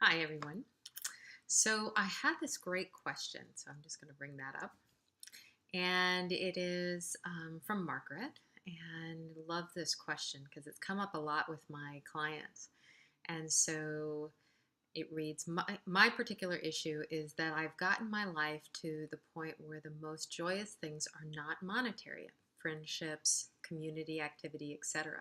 Hi, everyone. So I had this great question, so I'm just going to bring that up. And it is from Margaret. And love this question because it's come up a lot with my clients. And so it reads my particular issue is that I've gotten my life to the point where the most joyous things are not monetary friendships, community activity, etc.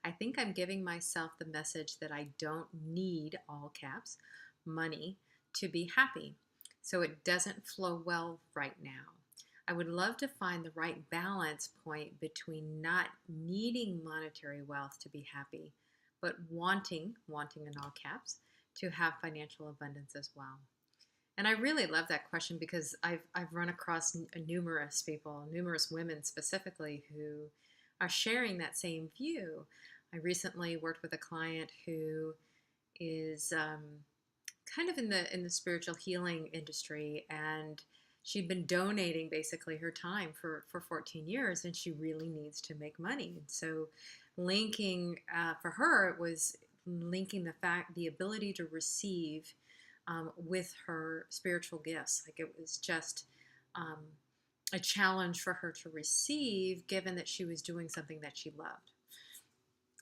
I think I'm giving myself the message that I don't need, all caps, money to be happy. So it doesn't flow well right now. I would love to find the right balance point between not needing monetary wealth to be happy, but wanting in all caps, to have financial abundance as well. And I really love that question because I've run across numerous people, numerous women specifically, who are sharing that same view. I recently worked with a client who is kind of in the spiritual healing industry, and she'd been donating basically her time for 14 years, and she really needs to make money. And so linking for her, it was linking the ability to receive with her spiritual gifts. Like, it was just um, a challenge for her to receive, given that she was doing something that she loved.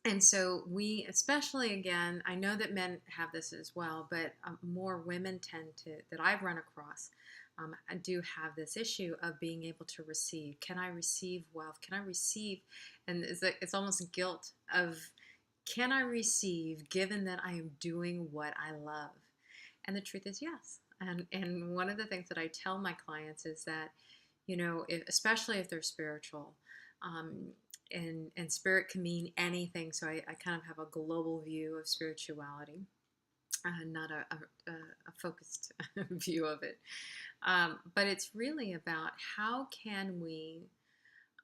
And so we, especially, again, I know that men have this as well, but more women tend to, that I've run across, do have this issue of being able to receive. Can I receive wealth? Can I receive? And it's almost guilt of, can I receive given that I am doing what I love? And the truth is yes. And one of the things that I tell my clients is that, especially if they're spiritual, um, and spirit can mean anything. So I kind of have a global view of spirituality, not a focused view of it. But it's really about, how can we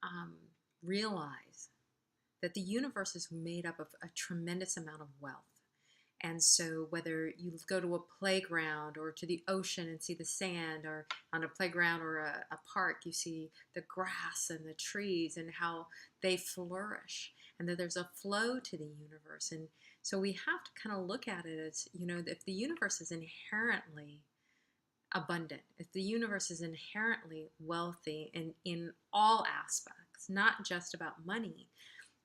um, realize that the universe is made up of a tremendous amount of wealth. And so, whether you go to a playground or to the ocean and see the sand, or on a playground or a park, you see the grass and the trees and how they flourish, and that there's a flow to the universe. And so, we have to kind of look at it as, if the universe is inherently abundant, if the universe is inherently wealthy in all aspects, not just about money,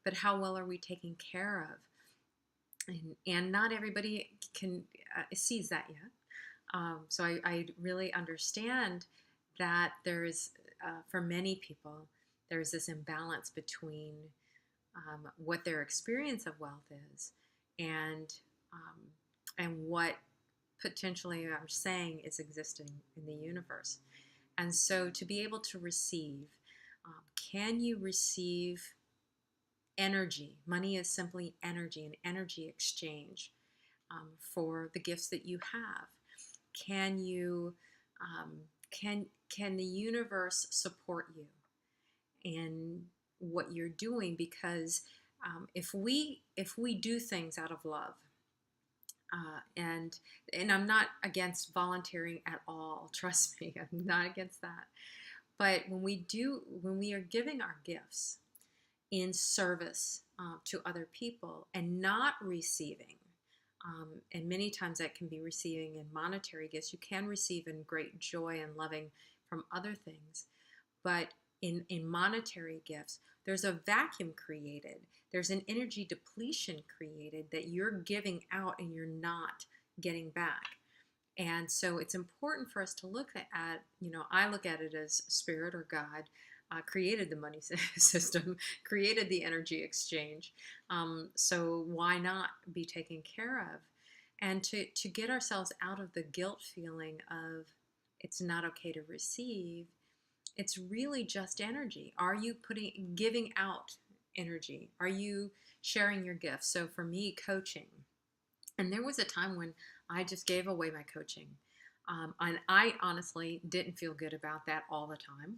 but how well are we taken care of? And not everybody can sees that yet. So I really understand that there is, for many people, there's this imbalance between what their experience of wealth is, and um, and what potentially I'm saying is existing in the universe. And so, to be able to receive, can you receive energy? Money is simply energy, an energy exchange for the gifts that you have. Can you um, can the universe support you in what you're doing? Because if we do things out of love, and I'm not against volunteering at all. Trust me, I'm not against that. But when we are giving our gifts in service to other people and not receiving, and many times that can be receiving in monetary gifts. You can receive in great joy and loving from other things, but in monetary gifts, there's a vacuum created. There's an energy depletion created that you're giving out and you're not getting back. And so it's important for us to look at, I look at it as spirit or God created the money system, created the energy exchange. So why not be taken care of? And to get ourselves out of the guilt feeling of it's not okay to receive, it's really just energy. Are you giving out energy? Are you sharing your gifts? So for me, coaching, and there was a time when I just gave away my coaching. And I honestly didn't feel good about that all the time.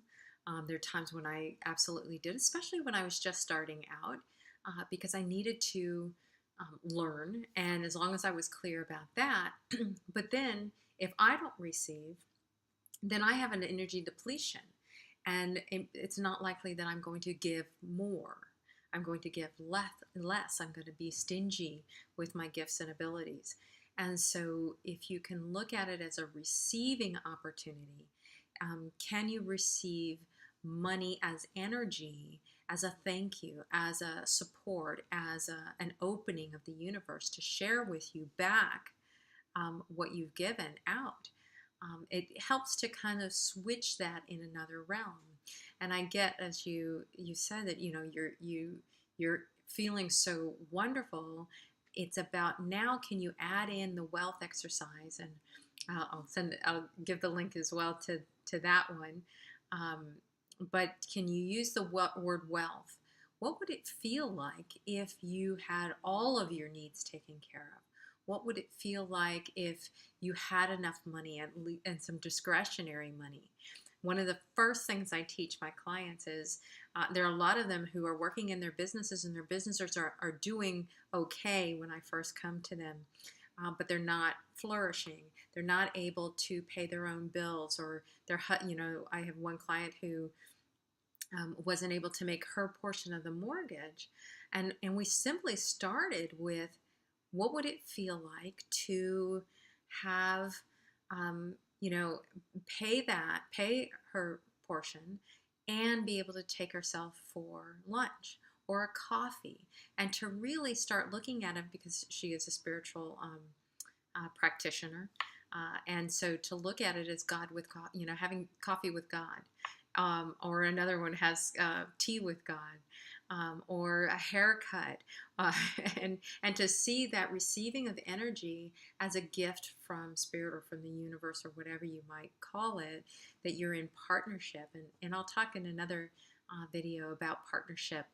There are times when I absolutely did, especially when I was just starting out, because I needed to learn. And as long as I was clear about that, but then if I don't receive, then I have an energy depletion. And it's not likely that I'm going to give more. I'm going to give less. I'm going to be stingy with my gifts and abilities. And so, if you can look at it as a receiving opportunity, can you receive money as energy, as a thank you, as a support, as an opening of the universe to share with you back what you've given out? It helps to kind of switch that in another realm. And I get, as you said, that you're feeling so wonderful. It's about now. Can you add in the wealth exercise? And I'll give the link as well to that one. Um, but can you use the word wealth? What would it feel like if you had all of your needs taken care of? What would it feel like if you had enough money and some discretionary money? One of the first things I teach my clients is there are a lot of them who are working in their businesses, and their businesses are doing okay when I first come to them, but they're not flourishing. They're not able to pay their own bills, or I have one client who wasn't able to make her portion of the mortgage. And we simply started with, what would it feel like to have, um, you know, pay her portion and be able to take herself for lunch or a coffee, and to really start looking at it, because she is a spiritual practitioner. And so to look at it as God with, having coffee with God, or another one has tea with God, or a haircut, uh, and to see that receiving of energy as a gift from spirit or from the universe or whatever you might call it, that you're in partnership. And I'll talk in another video about partnership,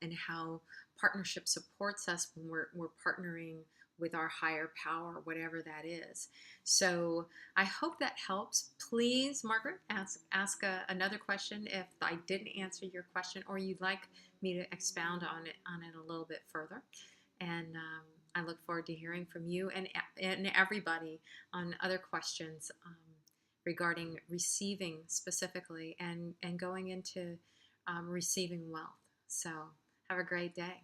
and how partnership supports us when we're partnering with our higher power, whatever that is. So I hope that helps. Please, Margaret, ask another question if I didn't answer your question, or you'd like me to expound on it a little bit further. And I look forward to hearing from you and everybody on other questions regarding receiving specifically, and going into receiving wealth. So have a great day.